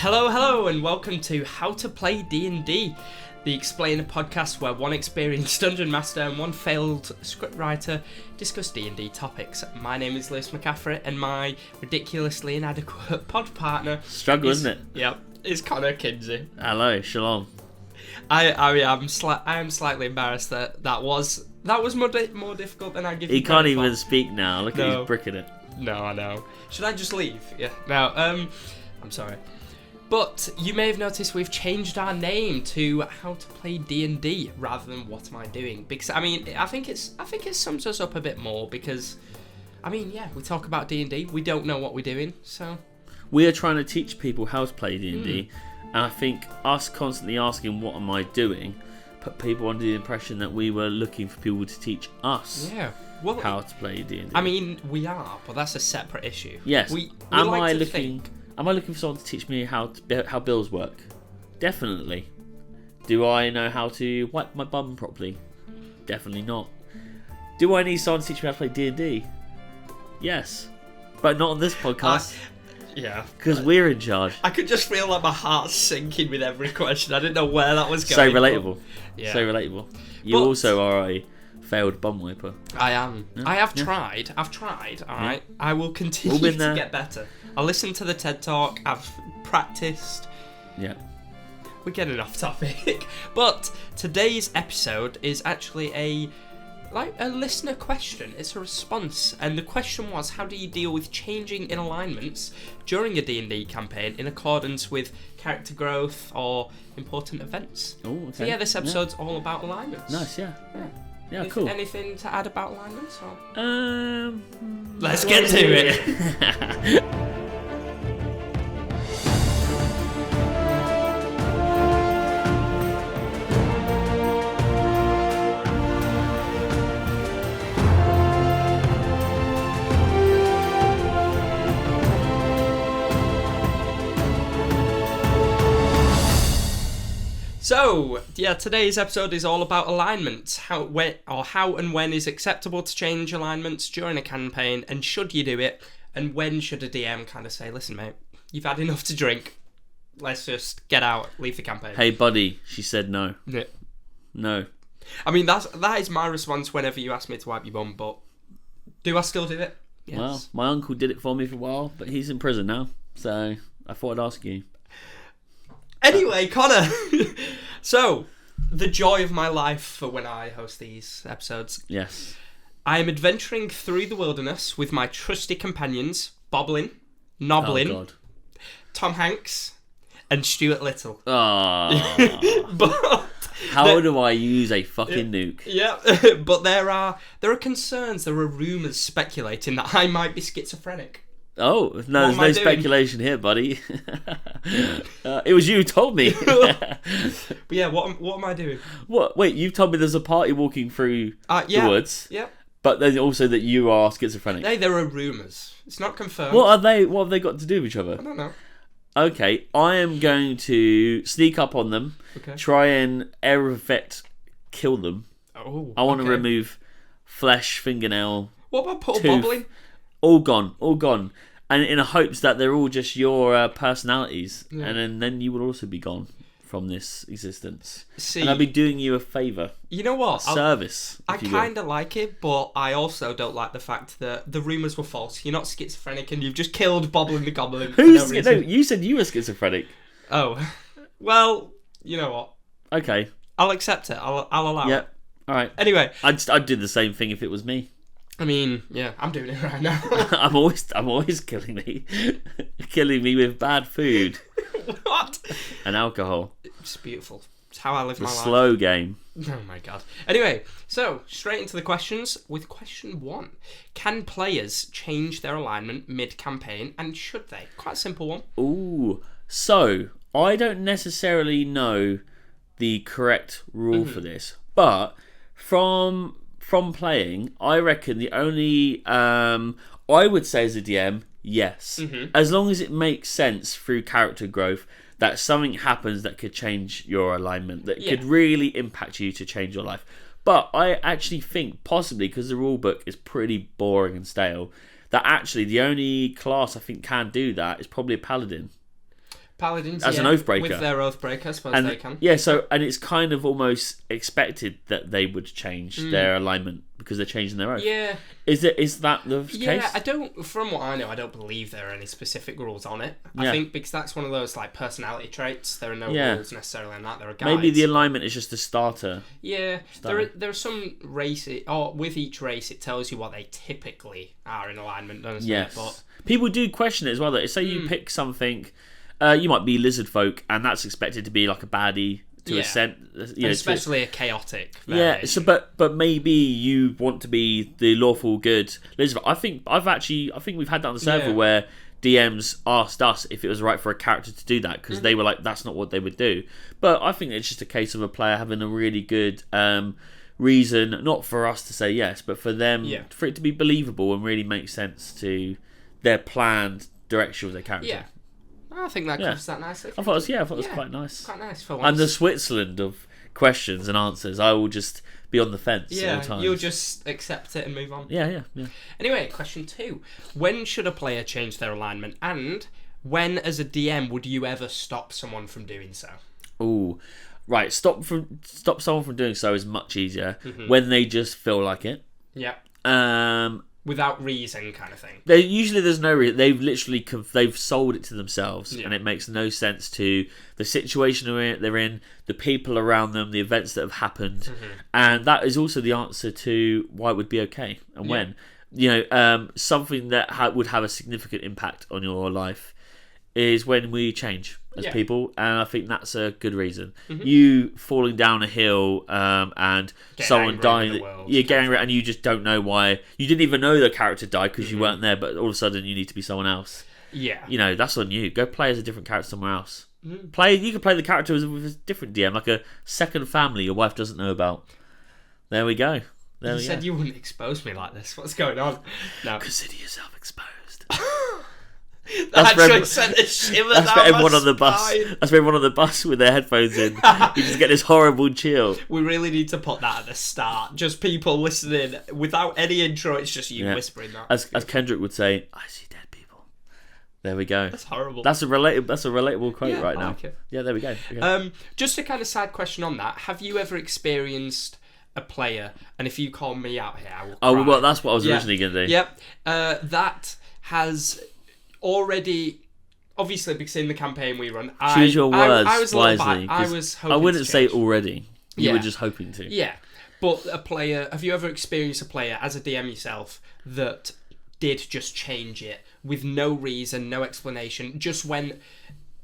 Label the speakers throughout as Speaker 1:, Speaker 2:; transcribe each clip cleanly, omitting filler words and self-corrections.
Speaker 1: Hello, and welcome to How to Play D&D, the Explainer podcast where one experienced dungeon master and one failed scriptwriter discuss D&D topics. My name is McCaffery, and my ridiculously inadequate pod partner
Speaker 2: isn't it?
Speaker 1: Yep, is Connor Kinsey.
Speaker 2: Hello, shalom.
Speaker 1: I am slightly embarrassed that was more difficult than I give you.
Speaker 2: He can't even speak now. Look at his brick in it.
Speaker 1: No, I know. Should I just leave? Yeah. No. I'm sorry. But you may have noticed we've changed our name to How to Play D&D rather than What Am I Doing? Because I think it sums us up a bit more because we talk about D&D, we don't know what we're doing, so
Speaker 2: we are trying to teach people how to play D&D, and I think us constantly asking what am I doing put people under the impression that we were looking for people to teach us how to play D&D.
Speaker 1: I mean, we are, but that's a separate issue.
Speaker 2: Yes. Am I looking for someone to teach me how bills work? Definitely. Do I know how to wipe my bum properly? Definitely not. Do I need someone to teach me how to play D&D? Yes. But not on this podcast.
Speaker 1: Yeah.
Speaker 2: Because we're in charge.
Speaker 1: I could just feel like my heart's sinking with every question. I didn't know where that was going.
Speaker 2: So relatable. Yeah. So relatable. You also are a failed bum wiper.
Speaker 1: I am. Yeah. I've tried, alright? Yeah. I will continue to get better. I listened to the TED Talk, I've practiced.
Speaker 2: Yeah.
Speaker 1: We're getting off topic. But today's episode is actually a listener question. It's a response. And the question was, how do you deal with changing in alignments during a D&D campaign in accordance with character growth or important events?
Speaker 2: Oh, okay.
Speaker 1: So this episode's all about alignments.
Speaker 2: Nice, yeah. Yeah, cool.
Speaker 1: Anything to add about alignments?
Speaker 2: Or?
Speaker 1: Let's get to it. So, today's episode is all about alignments. How and when is acceptable to change alignments during a campaign, and should you do it? And when should a DM kind of say, listen, mate, you've had enough to drink. Let's just get out, leave the campaign.
Speaker 2: Hey, buddy, she said no.
Speaker 1: Yeah.
Speaker 2: No.
Speaker 1: I mean, that is my response whenever you ask me to wipe your bum, but do I still do it? Yes.
Speaker 2: Well, my uncle did it for me for a while, but he's in prison now, so I thought I'd ask you.
Speaker 1: Anyway, Connor, so, the joy of my life for when I host these episodes.
Speaker 2: Yes.
Speaker 1: I am adventuring through the wilderness with my trusty companions, Boblin, Noblin, Tom Hanks, and Stuart Little.
Speaker 2: Oh.
Speaker 1: But
Speaker 2: how do I use a fucking nuke?
Speaker 1: Yeah, but there are concerns, there are rumours speculating that I might be schizophrenic.
Speaker 2: Oh, no, there's no speculation here, buddy. It was you who told me.
Speaker 1: But yeah, what am I doing?
Speaker 2: What? Wait, you've told me there's a party walking through the woods.
Speaker 1: Yeah.
Speaker 2: But then also that you are schizophrenic.
Speaker 1: No, there are rumours. It's not confirmed.
Speaker 2: What have they got to do with each other?
Speaker 1: I don't know.
Speaker 2: Okay, I am going to sneak up on them, try and air effect kill them.
Speaker 1: Oh,
Speaker 2: I want to remove flesh, fingernail,
Speaker 1: what about Paul
Speaker 2: tooth.
Speaker 1: Boblin?
Speaker 2: All gone. And in hopes that they're all just your personalities.
Speaker 1: Yeah.
Speaker 2: And then you will also be gone from this existence.
Speaker 1: See,
Speaker 2: and I'll be doing you a favour.
Speaker 1: You know what?
Speaker 2: A service.
Speaker 1: I kind of like it, but I also don't like the fact that the rumours were false. You're not schizophrenic and you've just killed Boblin the Goblin.
Speaker 2: No, you said you were schizophrenic.
Speaker 1: Oh. Well, you know what?
Speaker 2: Okay.
Speaker 1: I'll accept it. I'll allow it.
Speaker 2: Alright.
Speaker 1: Anyway.
Speaker 2: I'd do the same thing if it was me.
Speaker 1: I mean, yeah, I'm doing it right now.
Speaker 2: I'm always killing me with bad food.
Speaker 1: What?
Speaker 2: And alcohol.
Speaker 1: It's beautiful. It's how I live my life.
Speaker 2: Slow game.
Speaker 1: Oh my god. Anyway, so straight into the questions with question 1. Can players change their alignment mid-campaign, and should they? Quite a simple one.
Speaker 2: Ooh. So, I don't necessarily know the correct rule for this, but from playing, I reckon the only I would say as a DM, yes. As long as it makes sense through character growth that something happens that could change your alignment, that could really impact you to change your life. But I actually think, possibly because the rulebook is pretty boring and stale, that actually the only class I think can do that is probably a paladin.
Speaker 1: Paladins,
Speaker 2: as an oathbreaker.
Speaker 1: With their oathbreaker, I suppose they can.
Speaker 2: Yeah, so, and it's kind of almost expected that they would change their alignment because they're changing their oath.
Speaker 1: Yeah.
Speaker 2: Is that the case?
Speaker 1: Yeah, from what I know, I don't believe there are any specific rules on it. I think because that's one of those like personality traits. There are no rules necessarily on that. There are guides.
Speaker 2: Maybe the alignment is just a starter.
Speaker 1: Yeah, there are some races, or with each race, it tells you what they typically are in alignment, doesn't it? But
Speaker 2: people do question it as well. Though, say you pick something, you might be lizard folk, and that's expected to be like a baddie to a scent,
Speaker 1: especially a chaotic variation.
Speaker 2: Yeah. So, but maybe you want to be the lawful good lizard. I think we've had that on the server where DMs asked us if it was right for a character to do that because they were like, that's not what they would do. But I think it's just a case of a player having a really good reason, not for us to say yes, but for them, for it to be believable and really make sense to their planned direction of their character.
Speaker 1: Yeah. I think that covers that nicely.
Speaker 2: I thought it was quite nice.
Speaker 1: Quite nice for once.
Speaker 2: And the Switzerland of questions and answers, I will just be on the fence all the time.
Speaker 1: You'll just accept it and move on.
Speaker 2: Yeah.
Speaker 1: Anyway, question 2. When should a player change their alignment? And when, as a DM, would you ever stop someone from doing so?
Speaker 2: Ooh. Right, stop someone from doing so is much easier when they just feel like it.
Speaker 1: Yeah. Without reason, kind of thing.
Speaker 2: Usually there's no reason. They've sold it to themselves, and it makes no sense to the situation they're in, the people around them, the events that have happened, and that is also the answer to why it would be okay and when. Something that would have a significant impact on your life is when we change as people, and I think that's a good reason. You falling down a hill and getting someone dying, getting angry, and you just don't know why. You didn't even know the character died because you weren't there, but all of a sudden you need to be someone else. Yeah, that's on you. Go play as a different character somewhere else. You can play the character with a different DM, like a second family your wife doesn't know about. There we go.
Speaker 1: You said you wouldn't expose me like this. What's going on? No.
Speaker 2: Consider yourself exposed.
Speaker 1: That's actually sent a shiver down
Speaker 2: for everyone
Speaker 1: my
Speaker 2: on the bus.
Speaker 1: spine.
Speaker 2: That's for everyone on the bus with their headphones in. You just get this horrible chill.
Speaker 1: We really need to put that at the start. Just people listening without any intro. It's just you whispering that.
Speaker 2: As Kendrick would say, "I see dead people." There we go.
Speaker 1: That's horrible.
Speaker 2: That's a relatable quote right now.
Speaker 1: Like it.
Speaker 2: Yeah, there we go. Okay.
Speaker 1: Just a kind of side question on that. Have you ever experienced a player, and if you call me out here, I will cry.
Speaker 2: Oh, well, that's what I was originally going to do.
Speaker 1: Yep. That has already, obviously, because in the campaign we run,
Speaker 2: choose your words
Speaker 1: I was
Speaker 2: wisely.
Speaker 1: I
Speaker 2: wouldn't say already. You were just hoping to.
Speaker 1: Yeah. But a player, have you ever experienced a player as a DM yourself that did just change it with no reason, no explanation, just when,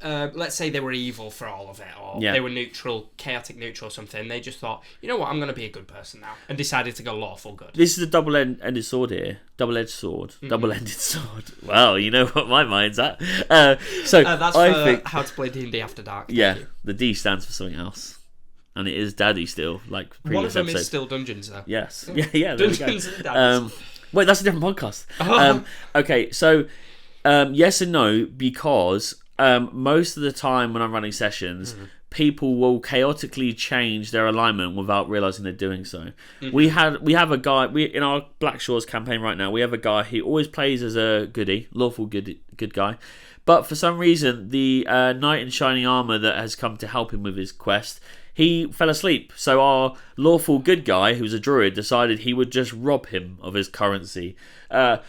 Speaker 1: let's say they were evil for all of it, or they were neutral, chaotic neutral or something, they just thought, you know what, I'm going to be a good person now, and decided to go lawful good.
Speaker 2: This is a double-ended sword here. Double-edged sword. Double-ended sword. Well, you know what my mind's at. That's
Speaker 1: for How to Play D&D After Dark.
Speaker 2: Yeah, the D stands for something else. And it is Daddy still, like previous
Speaker 1: One of them
Speaker 2: episode.
Speaker 1: is still Dungeons, though.
Speaker 2: Yes. Yeah, there
Speaker 1: Dungeons
Speaker 2: we go.
Speaker 1: and Daddies.
Speaker 2: Wait, that's a different podcast. Okay, so yes and no, because most of the time when I'm running sessions, people will chaotically change their alignment without realizing they're doing so. We have a guy in our Black Shores campaign right now. We have a guy who always plays as a goodie, lawful good guy, but for some reason the knight in shining armor that has come to help him with his quest, he fell asleep. So our lawful good guy, who's a druid, decided he would just rob him of his currency. And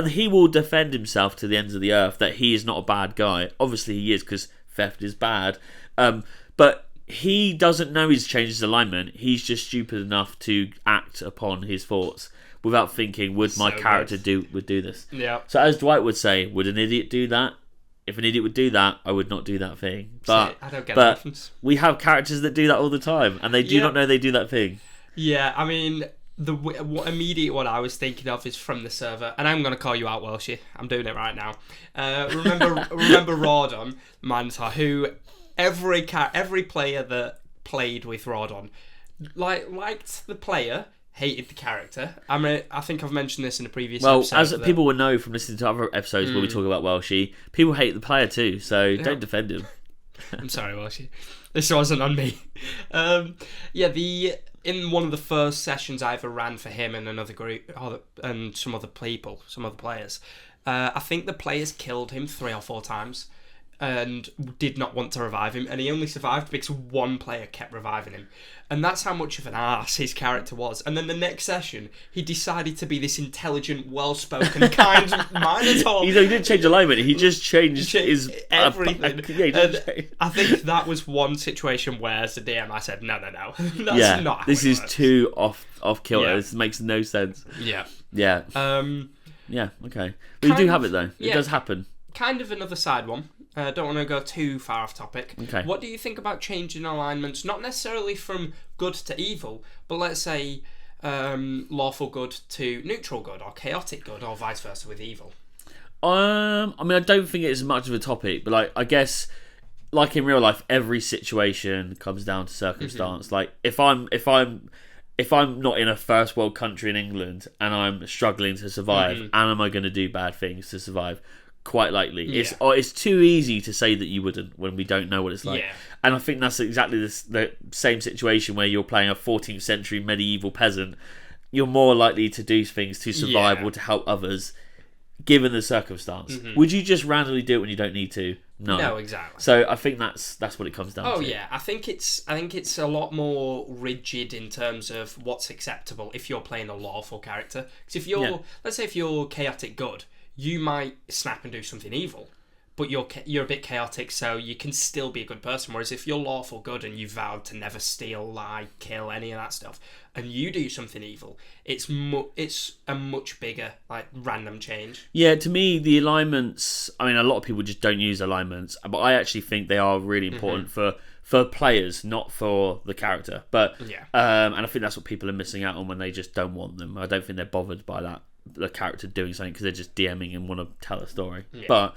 Speaker 2: he will defend himself to the ends of the earth that he is not a bad guy. Obviously he is, because theft is bad. But he doesn't know he's changed his alignment. He's just stupid enough to act upon his thoughts without thinking, would my character do this?
Speaker 1: Yeah.
Speaker 2: So as Dwight would say, would an idiot do that? If an idiot would do that, I would not do that thing. But
Speaker 1: I don't get the reference.
Speaker 2: We have characters that do that all the time, and they do not know they do that thing. Yeah,
Speaker 1: I mean, the immediate one I was thinking of is from the server, and I'm going to call you out, Welshie. I'm doing it right now. Remember Rawdon Mantar, who every player that played with Rawdon liked the player, hated the character. I mean, I think I've mentioned this in a previous episode.
Speaker 2: Well, as people will know from listening to other episodes where we talk about Welshie, people hate the player too, so don't defend him.
Speaker 1: I'm sorry, Welshie. This wasn't on me. In one of the first sessions I ever ran for him and another group, and some other players, I think the players killed him 3 or 4 times. and did not want to revive him, and he only survived because one player kept reviving him. And that's how much of an arse his character was. And then the next session, he decided to be this intelligent, well-spoken, kind Minotaur.
Speaker 2: He didn't change alignment, he just changed his...
Speaker 1: everything. I think that was one situation where, as a DM, I said, no. That's not how
Speaker 2: this is
Speaker 1: works.
Speaker 2: too off kilter.
Speaker 1: Yeah.
Speaker 2: This makes no sense.
Speaker 1: Yeah.
Speaker 2: Yeah. Yeah, okay. But you do have it, though. It does happen.
Speaker 1: Kind of another side one. Don't want to go too far off topic.
Speaker 2: Okay.
Speaker 1: What do you think about changing alignments, not necessarily from good to evil, but let's say lawful good to neutral good, or chaotic good, or vice versa with evil?
Speaker 2: I mean, I don't think it's as much of a topic, but like, I guess, like in real life, every situation comes down to circumstance. Like, if I'm not in a first world country in England and I'm struggling to survive, and am I going to do bad things to survive? Quite likely.
Speaker 1: Yeah.
Speaker 2: It's too easy to say that you wouldn't when we don't know what it's like.
Speaker 1: Yeah.
Speaker 2: And I think that's exactly the same situation where you're playing a 14th century medieval peasant. You're more likely to do things to survive or to help others, given the circumstance. Would you just randomly do it when you don't need to? No,
Speaker 1: exactly.
Speaker 2: So I think that's what it comes down to.
Speaker 1: Oh yeah, I think it's a lot more rigid in terms of what's acceptable if you're playing a lawful character. Because if you're, let's say, if you're chaotic good, you might snap and do something evil, but you're a bit chaotic, so you can still be a good person. Whereas if you're lawful good and you vowed to never steal, lie, kill, any of that stuff, and you do something evil, it's a much bigger, like, random change.
Speaker 2: Yeah, to me, the alignments, I mean, a lot of people just don't use alignments, but I actually think they are really important for players, not for the character. But and I think that's what people are missing out on when they just don't want them. I don't think they're bothered by that, the character doing something, because they're just DMing and want to tell a story. But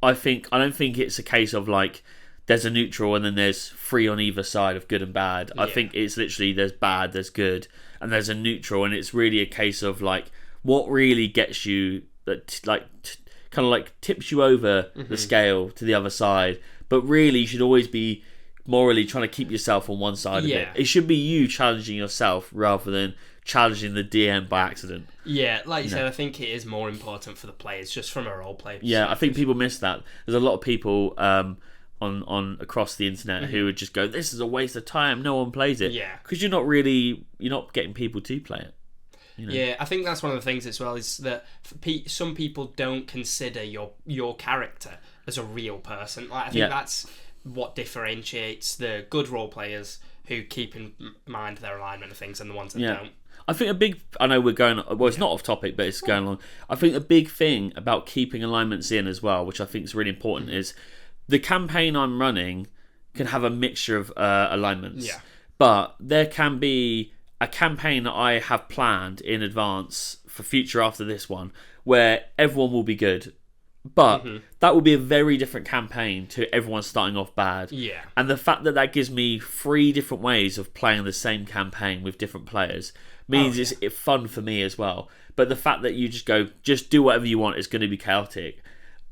Speaker 2: I don't think it's a case of like there's a neutral and then there's three on either side of good and bad. I think it's literally there's bad, there's good, and there's a neutral, and it's really a case of like what really gets you that kind of like tips you over the scale to the other side. But really, you should always be morally trying to keep yourself on one side of it. It should be you challenging yourself rather than challenging the DM by accident.
Speaker 1: Yeah, like you said, I think it is more important for the players, just from a role play perspective.
Speaker 2: Yeah, I think people miss that. There's a lot of people on across the internet who would just go, "This is a waste of time. No one plays it."
Speaker 1: Yeah,
Speaker 2: because you're not getting people to play it. You know?
Speaker 1: Yeah, I think that's one of the things as well, is that some people don't consider your character as a real person. Like, I think that's what differentiates the good role players who keep in mind their alignment of things and the ones that don't.
Speaker 2: I think I know we're going, well, it's not off topic, but it's going along. I think the big thing about keeping alignments in as well, which I think is really important, is the campaign I'm running can have a mixture of alignments. Yeah. But there can be a campaign that I have planned in advance for future after this one, where everyone will be good. But that will be a very different campaign to everyone starting off bad. Yeah. And the fact that gives me 3 different ways of playing the same campaign with different players means it's fun for me as well. But the fact that you just do whatever you want is going to be chaotic.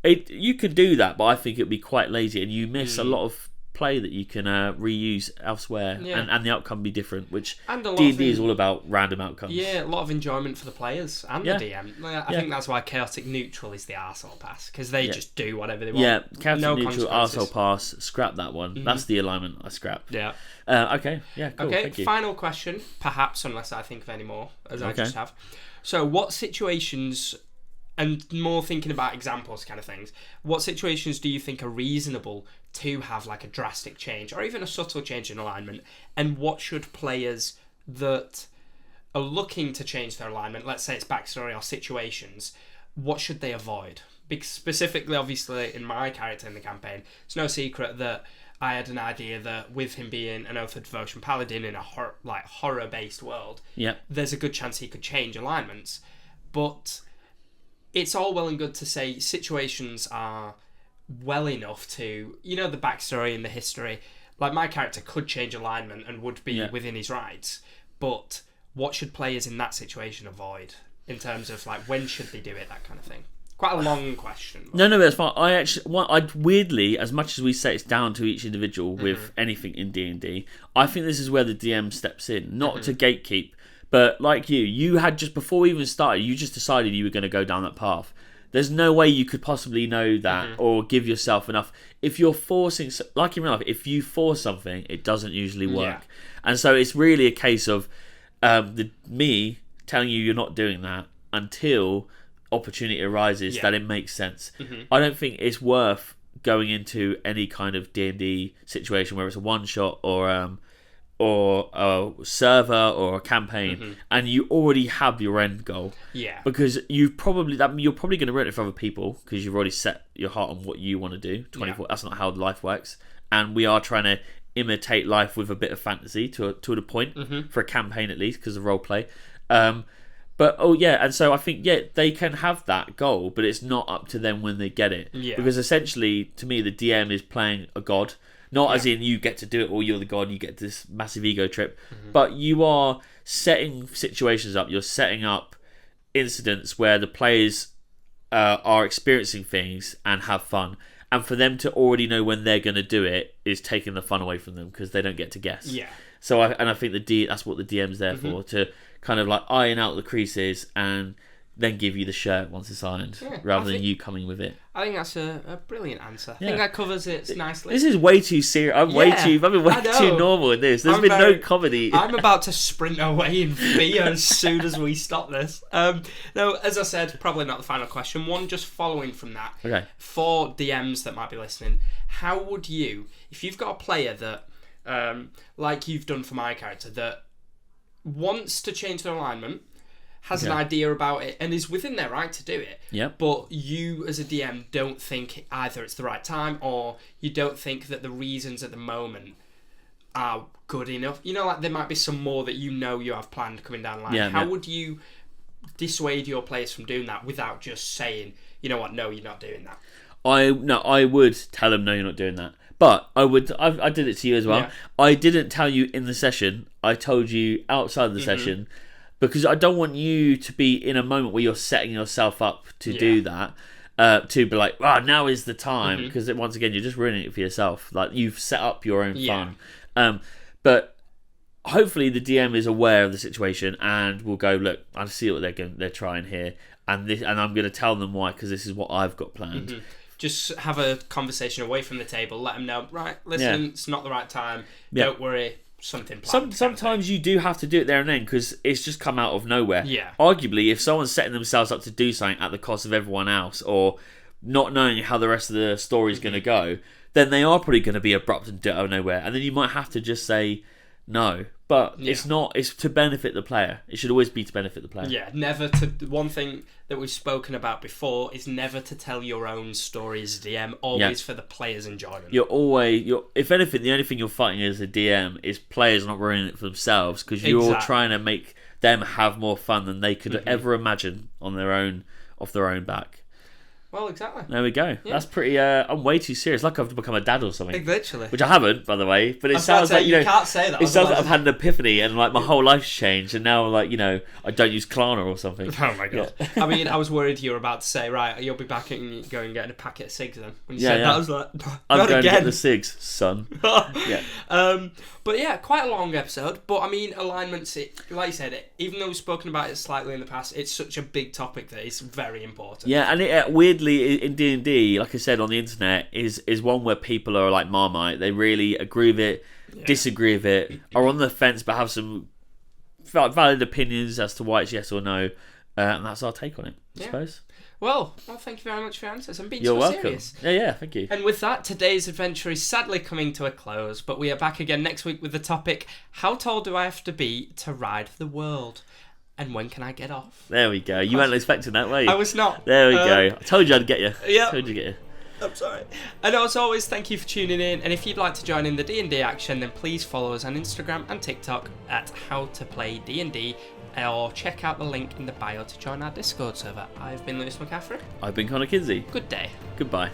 Speaker 2: You could do that, but I think it would be quite lazy, and you miss a lot of play that you can reuse elsewhere, and the outcome be different, which D&D is all about random outcomes.
Speaker 1: Yeah, a lot of enjoyment for the players and the DM. I think that's why chaotic neutral is the arsehole pass, because they just do whatever they want.
Speaker 2: Yeah, chaotic neutral arsehole pass, scrap that one. That's the alignment I scrap.
Speaker 1: Yeah.
Speaker 2: Okay, yeah, cool,
Speaker 1: okay,
Speaker 2: thank you.
Speaker 1: Final question, perhaps, unless I think of any more, as I just have. So what situations, and more thinking about examples kind of things, what situations do you think are reasonable to have like a drastic change or even a subtle change in alignment, and what should players that are looking to change their alignment, let's say it's backstory or situations, what should they avoid? Because specifically, obviously, in my character in the campaign, it's no secret that I had an idea that with him being an Oath of Devotion paladin in a horror-based world, there's a good chance he could change alignments. But it's all well and good to say situations are well enough to, the backstory and the history. Like, my character could change alignment and would be within his rights. But what should players in that situation avoid in terms of, like, when should they do it, that kind of thing? Quite a long question.
Speaker 2: No, that's fine. I weirdly, as much as we say it's down to each individual with anything in D&D, I think this is where the DM steps in, not to gatekeep, but like you had just before we even started, you just decided you were going to go down that path. There's no way you could possibly know that or give yourself enough. If you're forcing, like in real life, if you force something, it doesn't usually work. And so it's really a case of me telling you you're not doing that until opportunity arises that it makes sense. I don't think it's worth going into any kind of D&D situation where it's a one shot or a server or a campaign and you already have your end goal. Because you're probably going to ruin it for other people because you've already set your heart on what you want to do. 24. That's not how life works, and we are trying to imitate life with a bit of fantasy to a point for a campaign at least because of role play. But and so I think they can have that goal, but it's not up to them when they get it. Because essentially, to me, the DM is playing a god, not as in you get to do it or you're the god, and you get this massive ego trip, but you are setting situations up. You're setting up incidents where the players are experiencing things and have fun. And for them to already know when they're going to do it is taking the fun away from them because they don't get to guess. So I think that's what the DM's there for, to kind of like iron out the creases and then give you the shirt once it's ironed, rather than you coming with it.
Speaker 1: I think that's a brilliant answer. I think that covers it nicely.
Speaker 2: This is way too serious. I've been way too normal in this. There's been no comedy.
Speaker 1: I'm about to sprint away in fear as soon as we stop this. No, as I said, probably not the final question. One just following from that.
Speaker 2: Okay.
Speaker 1: For DMs that might be listening, how would you, if you've got a player that, like you've done for my character, that wants to change their alignment, has an idea about it, and is within their right to do it. But you, as a DM, don't think either it's the right time or you don't think that the reasons at the moment are good enough. You know, like there might be some more that you have planned coming down the line. How would you dissuade your players from doing that without just saying, you know what, no, you're not doing that?
Speaker 2: I would tell them, no, you're not doing that. But I did it to you as well. I didn't tell you in the session. I told you outside the session, because I don't want you to be in a moment where you're setting yourself up to do that, to be like, now is the time, because once again, you're just ruining it for yourself. Like, you've set up your own fun. But hopefully the DM is aware of the situation and will go, look, I see what they're trying here, and I'm going to tell them why, because this is what I've got planned.
Speaker 1: Just have a conversation away from the table. Let them know, right, listen, it's not the right time. Don't worry, something planned.
Speaker 2: Sometimes you do have to do it there and then because it's just come out of nowhere. Arguably, if someone's setting themselves up to do something at the cost of everyone else or not knowing how the rest of the story is going to go, then they are probably going to be abrupt and do it out of nowhere. And then you might have to just say no. But it's to benefit the player. It should always be to benefit the player.
Speaker 1: Never to. One thing that we've spoken about before is never to tell your own story as a DM. Always for the player's enjoyment.
Speaker 2: If anything, the only thing you're fighting as a DM is players not ruining it for themselves, because you're trying to make them have more fun than they could ever imagine on their own, off their own back.
Speaker 1: Well, exactly.
Speaker 2: There we go. That's pretty. I'm way too serious. Like I've become a dad or something.
Speaker 1: Literally.
Speaker 2: Which I haven't, by the way. But it sounds like
Speaker 1: you can't say that.
Speaker 2: It sounds like I've had an epiphany and like my whole life's changed, and now like I don't use Klarna or something.
Speaker 1: Oh my god. I mean, I was worried you were about to say, right, you'll be back and go and get a packet of cigs then. When you said that, I was like,
Speaker 2: I'm going
Speaker 1: again.
Speaker 2: to get the cigs, son.
Speaker 1: But yeah, quite a long episode. But I mean, alignments, like you said, even though we've spoken about it slightly in the past, it's such a big topic that it's very important.
Speaker 2: Yeah, and it weirdly in D&D, like I said on the internet, is one where people are like Marmite. They really agree with it, disagree with it, are on the fence, but have some valid opinions as to why it's yes or no. And that's our take on it, I suppose.
Speaker 1: Well, thank you very much for your answers and being
Speaker 2: You're
Speaker 1: so
Speaker 2: welcome.
Speaker 1: serious.
Speaker 2: Yeah, thank you.
Speaker 1: And with that, today's adventure is sadly coming to a close, but we are back again next week with the topic, how tall do I have to be to ride the world? And when can I get off?
Speaker 2: There we go. You weren't expecting that, were you?
Speaker 1: I was not.
Speaker 2: There we go. I told you I'd get you.
Speaker 1: Yeah.
Speaker 2: Told you to get you.
Speaker 1: I'm sorry. And as always, thank you for tuning in. And if you'd like to join in the D&D action, then please follow us on Instagram and TikTok at howtoplayDND, or check out the link in the bio to join our Discord server. I've been Lewis McCaffery.
Speaker 2: I've been Connor Kinsey.
Speaker 1: Good day.
Speaker 2: Goodbye.